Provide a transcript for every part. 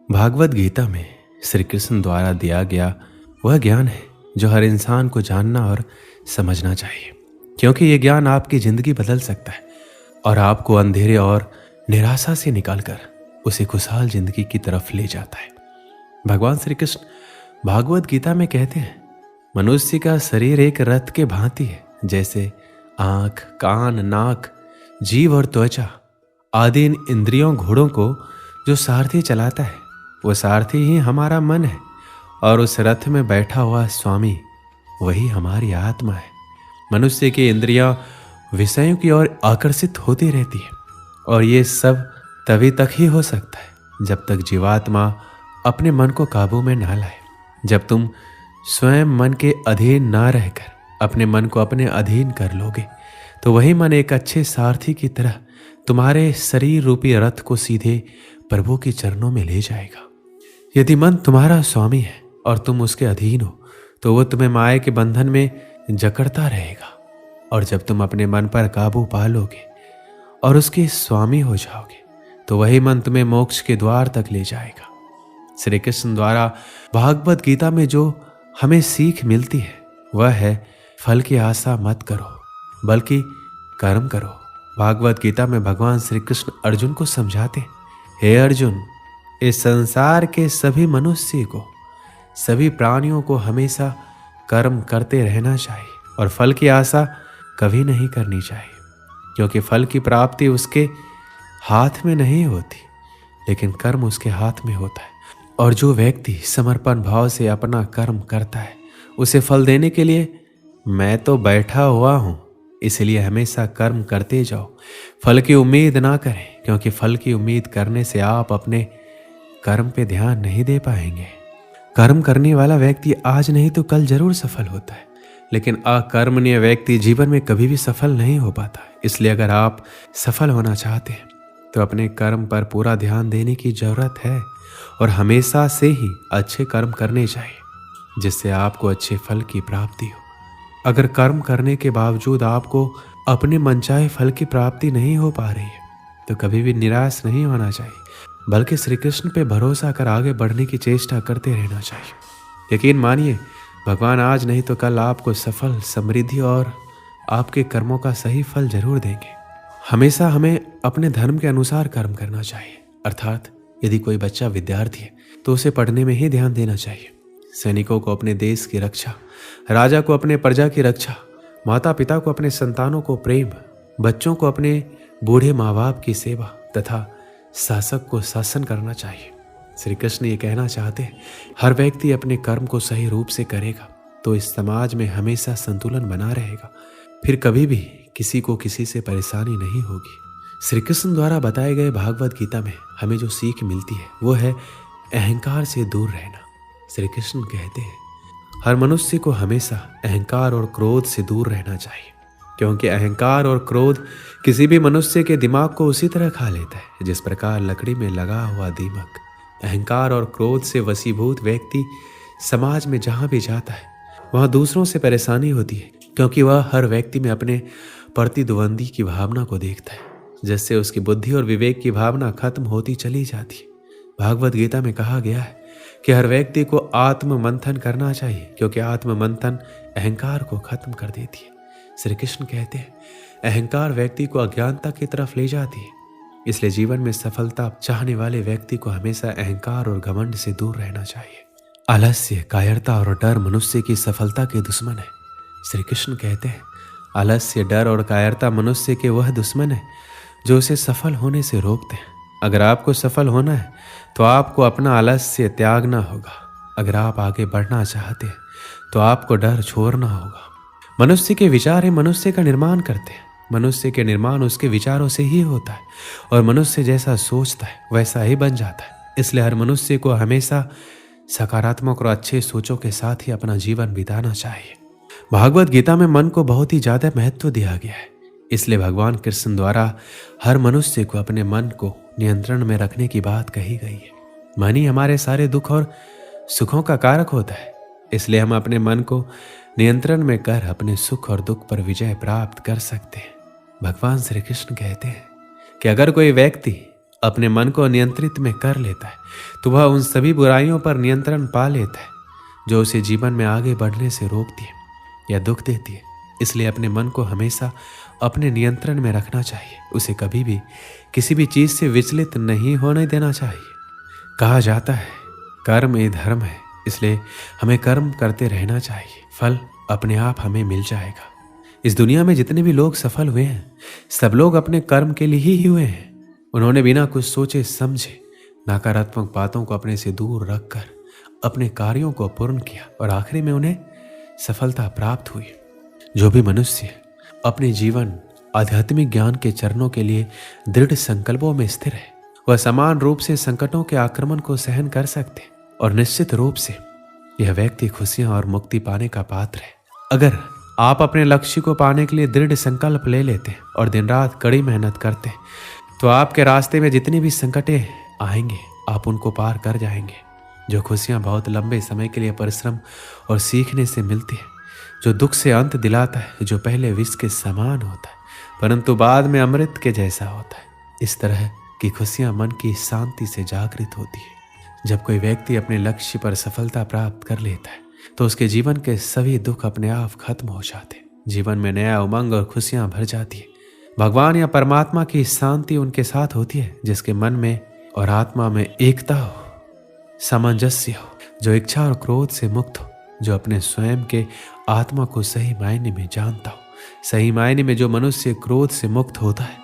भागवत गीता में श्री कृष्ण द्वारा दिया गया वह ज्ञान है जो हर इंसान को जानना और समझना चाहिए, क्योंकि ये ज्ञान आपकी जिंदगी बदल सकता है और आपको अंधेरे और निराशा से निकालकर उसे खुशहाल जिंदगी की तरफ ले जाता है। भगवान श्री कृष्ण भागवत गीता में कहते हैं, मनुष्य का शरीर एक रथ के भांति है, जैसे आंख, कान, नाक, जीभ और त्वचा आदि इन इंद्रियों घोड़ों को जो सारथी चलाता है, वो सारथी ही हमारा मन है और उस रथ में बैठा हुआ स्वामी वही हमारी आत्मा है। मनुष्य की इंद्रियां विषयों की ओर आकर्षित होती रहती है और ये सब तभी तक ही हो सकता है जब तक जीवात्मा अपने मन को काबू में ना लाए। जब तुम स्वयं मन के अधीन ना रहकर अपने मन को अपने अधीन कर लोगे तो वही मन एक अच्छे सारथी की तरह तुम्हारे शरीर रूपी रथ को सीधे प्रभु के चरणों में ले जाएगा। यदि मन तुम्हारा स्वामी है और तुम उसके अधीन हो तो वो तुम्हें माया के बंधन में जकड़ता रहेगा, और जब तुम अपने मन पर काबू पा लोगे और उसके स्वामी हो जाओगे तो वही मन तुम्हें मोक्ष के द्वार तक ले जाएगा। श्री कृष्ण द्वारा भागवत गीता में जो हमें सीख मिलती है वह है, फल की आशा मत करो बल्कि कर्म करो। भागवत गीता में भगवान श्री कृष्ण अर्जुन को समझाते, हे अर्जुन, इस संसार के सभी मनुष्य को, सभी प्राणियों को हमेशा कर्म करते रहना चाहिए और फल की आशा कभी नहीं करनी चाहिए, क्योंकि फल की प्राप्ति उसके हाथ में नहीं होती, लेकिन कर्म उसके हाथ में होता है। और जो व्यक्ति समर्पण भाव से अपना कर्म करता है उसे फल देने के लिए मैं तो बैठा हुआ हूं, इसलिए हमेशा कर्म करते जाओ। फल की उम्मीद ना करें, क्योंकि फल की उम्मीद करने से आप अपने कर्म पे ध्यान नहीं दे पाएंगे। कर्म करने वाला व्यक्ति आज नहीं तो कल जरूर सफल होता है, लेकिन अकर्मण्य व्यक्ति जीवन में कभी भी सफल नहीं हो पाता है। इसलिए अगर आप सफल होना चाहते हैं तो अपने कर्म पर पूरा ध्यान देने की जरूरत है और हमेशा से ही अच्छे कर्म करने चाहिए, जिससे आपको अच्छे फल की प्राप्ति हो। अगर कर्म करने के बावजूद आपको अपने मनचाहे फल की प्राप्ति नहीं हो पा रही है तो कभी भी निराश नहीं होना चाहिए, बल्कि श्री कृष्ण पे भरोसा कर आगे बढ़ने की चेष्टा करते रहना चाहिए। यकीन मानिए, भगवान आज नहीं तो कल आपको सफल, समृद्धि और आपके कर्मों का सही फल जरूर देंगे। हमेशा हमें अपने धर्म के अनुसार कर्म करना चाहिए, अर्थात यदि कोई बच्चा विद्यार्थी है तो उसे पढ़ने में ही ध्यान देना चाहिए। सैनिकों को अपने देश की रक्षा, राजा को अपने प्रजा की रक्षा, माता पिता को अपने संतानों को प्रेम, बच्चों को अपने बूढ़े माँ बाप की सेवा तथा शासक को शासन करना चाहिए। श्री कृष्ण ये कहना चाहते हैं, हर व्यक्ति अपने कर्म को सही रूप से करेगा तो इस समाज में हमेशा संतुलन बना रहेगा, फिर कभी भी किसी को किसी से परेशानी नहीं होगी। श्री कृष्ण द्वारा बताए गए भागवत गीता में हमें जो सीख मिलती है वो है अहंकार से दूर रहना। श्री कृष्ण कहते हैं, हर मनुष्य को हमेशा अहंकार और क्रोध से दूर रहना चाहिए, क्योंकि अहंकार और क्रोध किसी भी मनुष्य के दिमाग को उसी तरह खा लेता है जिस प्रकार लकड़ी में लगा हुआ दीमक। अहंकार और क्रोध से वशीभूत व्यक्ति समाज में जहां भी जाता है वहां दूसरों से परेशानी होती है, क्योंकि वह हर व्यक्ति में अपने प्रतिद्वंदी की भावना को देखता है, जिससे उसकी बुद्धि और विवेक की भावना खत्म होती चली जाती है। भागवत गीता में कहा गया है कि हर व्यक्ति को आत्म मंथन करना चाहिए, क्योंकि आत्म मंथन अहंकार को खत्म कर देती है। श्री कृष्ण कहते हैं, अहंकार व्यक्ति को अज्ञानता की तरफ ले जाती है, इसलिए जीवन में सफलता चाहने वाले व्यक्ति को हमेशा अहंकार और घमंड से दूर रहना चाहिए। आलस्य, कायरता और डर मनुष्य की सफलता के दुश्मन है। श्री कृष्ण कहते हैं, आलस्य, डर और कायरता मनुष्य के वह दुश्मन है जो उसे सफल होने से रोकते हैं। अगर आपको सफल होना है तो आपको अपना आलस्य त्यागना होगा। अगर आप आगे बढ़ना चाहते हैं तो आपको डर छोड़ना होगा। मनुष्य के विचार ही मनुष्य का निर्माण करते हैं। मनुष्य के निर्माण उसके विचारों से ही होता है और मनुष्य जैसा सोचता है वैसा ही बन जाता है। इसलिए हर मनुष्य को हमेशा सकारात्मक और अच्छे सोचों के साथ ही अपना जीवन बिताना चाहिए। भागवत गीता में मन को बहुत ही ज्यादा महत्व दिया गया है, इसलिए भगवान कृष्ण द्वारा हर मनुष्य को अपने मन को नियंत्रण में रखने की बात कही गई है। मन ही हमारे सारे दुख और सुखों का कारक होता है, इसलिए हम अपने मन को नियंत्रण में कर अपने सुख और दुख पर विजय प्राप्त कर सकते हैं। भगवान श्री कृष्ण कहते हैं कि अगर कोई व्यक्ति अपने मन को नियंत्रित में कर लेता है तो वह उन सभी बुराइयों पर नियंत्रण पा लेता है जो उसे जीवन में आगे बढ़ने से रोकती है या दुख देती है। इसलिए अपने मन को हमेशा अपने नियंत्रण में रखना चाहिए। उसे कभी भी किसी भी चीज से विचलित नहीं होने देना चाहिए। कहा जाता है कर्म ये धर्म है, इसलिए हमें कर्म करते रहना चाहिए। फल अपने आप हमें मिल जाएगा। इस दुनिया में जितने भी लोग सफल हुए हैं सब लोग अपने कर्म के लिए ही हुए हैं। उन्होंने बिना कुछ सोचे समझे नकारात्मक बातों को अपने से दूर रखकर अपने कार्यों को पूर्ण किया और आखिरी में उन्हें सफलता प्राप्त हुई। जो भी मनुष्य अपने जीवन आध्यात्मिक ज्ञान के चरणों के लिए दृढ़ संकल्पों में स्थिर है वह समान रूप से संकटों के आक्रमण को सहन कर सकते और निश्चित रूप से यह व्यक्ति खुशियां और मुक्ति पाने का पात्र है। अगर आप अपने लक्ष्य को पाने के लिए दृढ़ संकल्प ले लेते और दिन रात कड़ी मेहनत करते तो आपके रास्ते में जितनी भी संकटें आएंगे आप उनको पार कर जाएंगे। जो खुशियां बहुत लंबे समय के लिए परिश्रम और सीखने से मिलती है, जो दुख से अंत दिलाता है, जो पहले विष के समान होता है परंतु बाद में अमृत के जैसा होता है। इस तरह की खुशियां मन की शांति से जागृत होती है। जब कोई व्यक्ति अपने लक्ष्य पर सफलता प्राप्त कर लेता है तो उसके जीवन के सभी दुख अपने आप खत्म हो जाते। जीवन में नया उमंग और खुशियां भर जाती है। भगवान या परमात्मा की शांति उनके साथ होती है जिसके मन में और आत्मा में एकता हो, सामंजस्य हो, जो इच्छा और क्रोध से मुक्त हो, जो अपने स्वयं के आत्मा को सही मायने में जानता हो। सही मायने में जो मनुष्य क्रोध से मुक्त होता है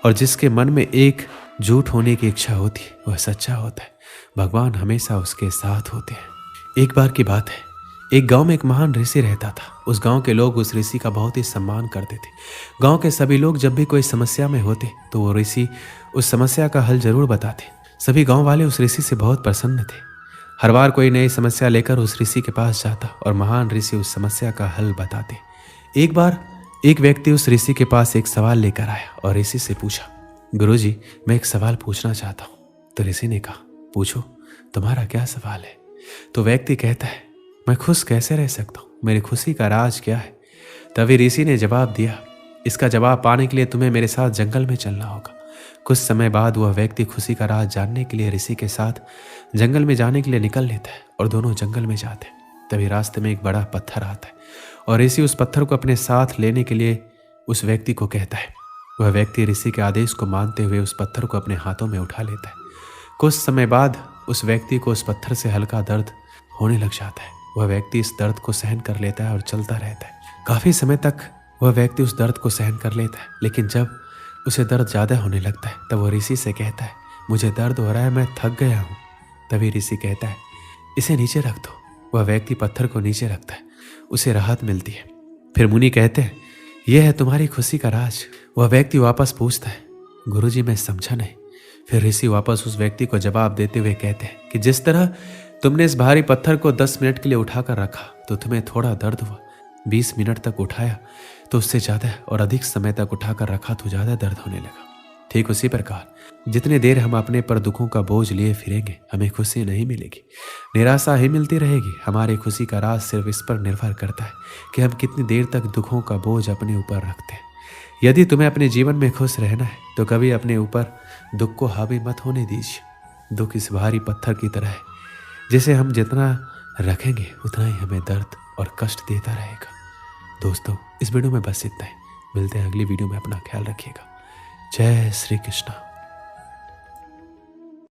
और जिसके मन में एक झूठ होने की इच्छा होती है वह सच्चा होता है। भगवान हमेशा उसके साथ होते हैं। एक बार की बात है, एक गांव में एक महान ऋषि रहता था। उस गांव के लोग उस ऋषि का बहुत ही सम्मान करते थे। गांव के सभी लोग जब भी कोई समस्या में होते तो वो ऋषि उस समस्या का हल जरूर बताते। सभी गांव वाले उस ऋषि से बहुत प्रसन्न थे। हर बार कोई नई समस्या लेकर उस ऋषि के पास जाता और महान ऋषि उस समस्या का हल बताते। एक बार एक व्यक्ति उस ऋषि के पास एक सवाल लेकर आया और ऋषि से पूछा, गुरुजी मैं एक सवाल पूछना चाहता हूँ। तो ऋषि ने कहा, पूछो, तुम्हारा क्या सवाल है? तो व्यक्ति कहता है, मैं खुश कैसे रह सकता हूँ, मेरी खुशी का राज क्या है? तभी ऋषि ने जवाब दिया, इसका जवाब पाने के लिए तुम्हें मेरे साथ जंगल में चलना होगा। कुछ समय बाद वह व्यक्ति खुशी का राज जानने के लिए ऋषि के साथ जंगल में जाने के लिए निकल लेता है और दोनों जंगल में जाते हैं। तभी रास्ते में एक बड़ा पत्थर आता है और ऋषि उस पत्थर को अपने साथ लेने के लिए उस व्यक्ति को कहता है। वह व्यक्ति ऋषि के आदेश को मानते हुए उस पत्थर को अपने हाथों में उठा लेता है। कुछ समय बाद उस व्यक्ति को उस पत्थर से हल्का दर्द होने लग जाता है। वह व्यक्ति इस दर्द को सहन कर लेता है और चलता रहता है। काफी समय तक वह व्यक्ति उस दर्द को सहन कर लेता है, लेकिन जब उसे दर्द ज्यादा होने लगता है तब वह ऋषि से कहता है, मुझे दर्द हो रहा है, मैं थक गया हूँ। तभी ऋषि कहता है, इसे नीचे रख दो। वह व्यक्ति पत्थर को नीचे रखता है, उसे राहत मिलती है। फिर मुनि कहते हैं, यह है तुम्हारी खुशी का राज। वह व्यक्ति वापस पूछता है, गुरुजी मैं समझा नहीं। फिर ऋषि वापस उस व्यक्ति को जवाब देते हुए कहते हैं कि जिस तरह तुमने इस भारी पत्थर को 10 मिनट के लिए उठाकर रखा तो तुम्हें थोड़ा दर्द हुआ, 20 मिनट तक उठाया तो उससे ज्यादा और अधिक समय तक उठाकर रखा तो ज्यादा दर्द होने लगा। ठीक उसी प्रकार जितनी देर हम अपने पर दुखों का बोझ लिए फिरेंगे हमें खुशी नहीं मिलेगी, निराशा ही मिलती रहेगी। हमारी खुशी का राज सिर्फ इस पर निर्भर करता है कि हम कितनी देर तक दुखों का बोझ अपने ऊपर रखते हैं। यदि तुम्हें अपने जीवन में खुश रहना है तो कभी अपने ऊपर दुख को हावी मत होने दीजिए। दुख इस भारी पत्थर की तरह है, जिसे हम जितना रखेंगे उतना ही हमें दर्द और कष्ट देता रहेगा। दोस्तों इस वीडियो में बस इतना ही। मिलते हैं अगली वीडियो में। अपना ख्याल रखिएगा। जय श्री कृष्ण।